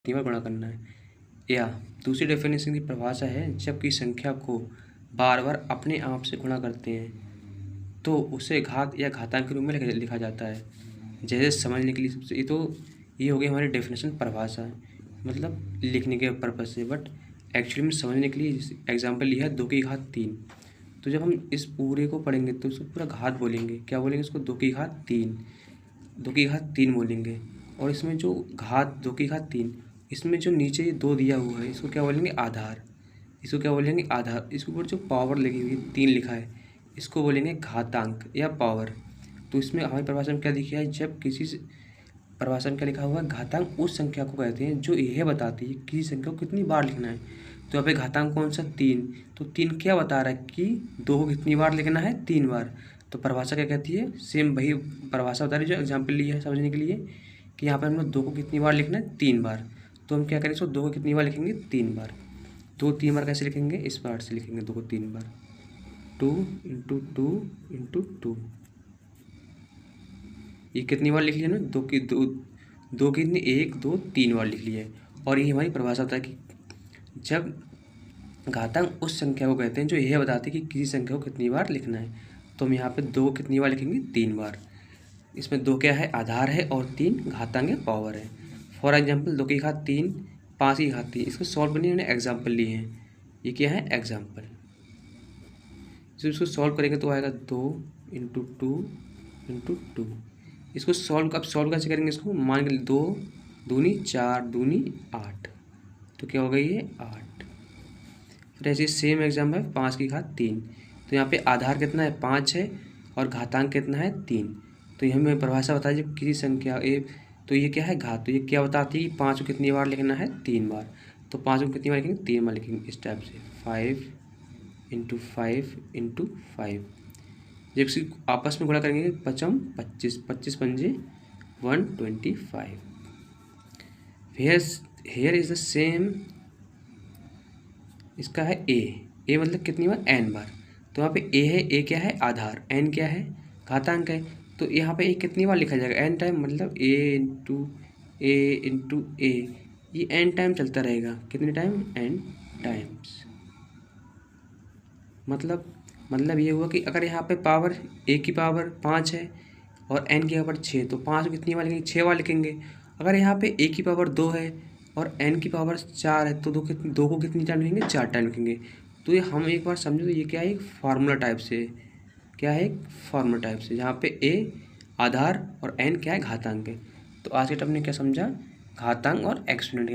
कितनी बार गुणा करना है। या दूसरी डेफिनेशन की परिभाषा है, जब किसी संख्या को बार बार अपने आप से गुणा करते हैं तो उसे घात या घातांक के रूप में लिखा जाता है। जैसे समझने के लिए सबसे ये हो गई हमारी डेफिनेशन परिभाषा, मतलब लिखने के पर्पज़ से। बट एक्चुअली में समझने के लिए एग्जांपल लिया है 2 की घात 3। तो जब हम इस पूरे को पढ़ेंगे तो उसको पूरा घात बोलेंगे, क्या बोलेंगे इसको, 2 की घात 3, 2 की घात 3 बोलेंगे। और इसमें जो घात 2 की घात 3, इसमें जो नीचे ये 2 दिया हुआ है इसको क्या बोलेंगे, आधार। इसको क्या बोलेंगे, आधार। इसके ऊपर जो पावर लगी हुई है 3 लिखा है, इसको बोलेंगे घातांक या पावर। तो इसमें हमारी परिभाषा में क्या लिखा है, जब परिभाषा में क्या लिखा हुआ है, घातांक उस संख्या को कहते हैं जो यह बताती है किसी संख्या को कितनी बार लिखना है। तो यहाँ पे घातांक कौन सा, 3। तो 3 क्या बता रहा है कि 2 को कितनी बार लिखना है, 3 बार। तो परिभाषा क्या कहती है, सेम वही परिभाषा बता रही है जो एग्जाम्पल लिया है समझने के लिए, कि यहाँ पर हम लोग 2 को कितनी बार लिखना है, 3 बार। तो हम क्या करेंगे, इसको 2 को कितनी बार लिखेंगे, 3 बार। 2 3 बार कैसे लिखेंगे, इस पार्ट से लिखेंगे 2 को 3 बार, 2 इंटू 2 इंटू 2। ये कितनी बार लिख लिया ना, 2 की 2 कितनी, 1 2 3 बार लिख लिया है। और ये हमारी परिभाषा होता है कि जब घातांक उस संख्या को कहते हैं जो यह बताती है कि किसी संख्या को कितनी बार लिखना है। तो हम यहाँ पे 2 कितनी बार लिखेंगे, 3 बार। इसमें 2 क्या है, आधार है, और 3 घातांक है, पावर है। फॉर एग्जाम्पल 2 की घात 3, 5 की घात 3, इसको सॉल्व करने हमने एग्जाम्पल लिए हैं। ये क्या है, एग्जाम्पल। जब इसको सॉल्व करेंगे तो आएगा 2 इंटू 2 इंटू 2। इसको सॉल्व कैसे करेंगे, इसको मान के 2 दूनी 4 दूनी 8, तो क्या हो गई ये 8। फिर ऐसे सेम एग्जाम है 5 की घात 3। तो यहाँ पे आधार कितना है, 5 है, और घातांक कितना है, 3। तो यहाँ हमें परिभाषा बताई जब किसी संख्या तो ये क्या है, घात। तो ये क्या बताती है कि 5 को कितनी बार लिखना है, 3 बार। तो 5 को कितनी बार लिखेंगे, 3 बार लिखेंगे इस टाइप से, 5 इंटू 5 इंटू 5। जब इसकी आपस में गुणा करेंगे 5 25, 25 पंजे 125। Here is the same. इसका है ए मतलब कितनी बार, n बार। तो यहाँ पे ए है, ए क्या है, आधार, n क्या है, घातांक है। तो यहाँ पे ए कितनी बार लिखा जाएगा, n टाइम, मतलब ए इंटू ए, ये n टाइम चलता रहेगा। कितने टाइम, n टाइम्स। मतलब ये हुआ कि अगर यहाँ पे पावर ए की पावर 5 है और n की पावर 6, तो 5 को कितनी बार लिखेंगे, 6 बार लिखेंगे। अगर यहाँ पे ए की पावर 2 है और n की पावर 4 है, तो 2 को कितनी टाइम लिखेंगे, 4 टाइम लिखेंगे। तो ये हम एक बार समझो, तो ये क्या है, एक फार्मूला टाइप से, क्या है, एक फार्मूला टाइप से, जहाँ पे ए आधार और n क्या है, घातांक है। तो आज के टॉपिक ने क्या समझा, घातांक और एक्सपोनेंट के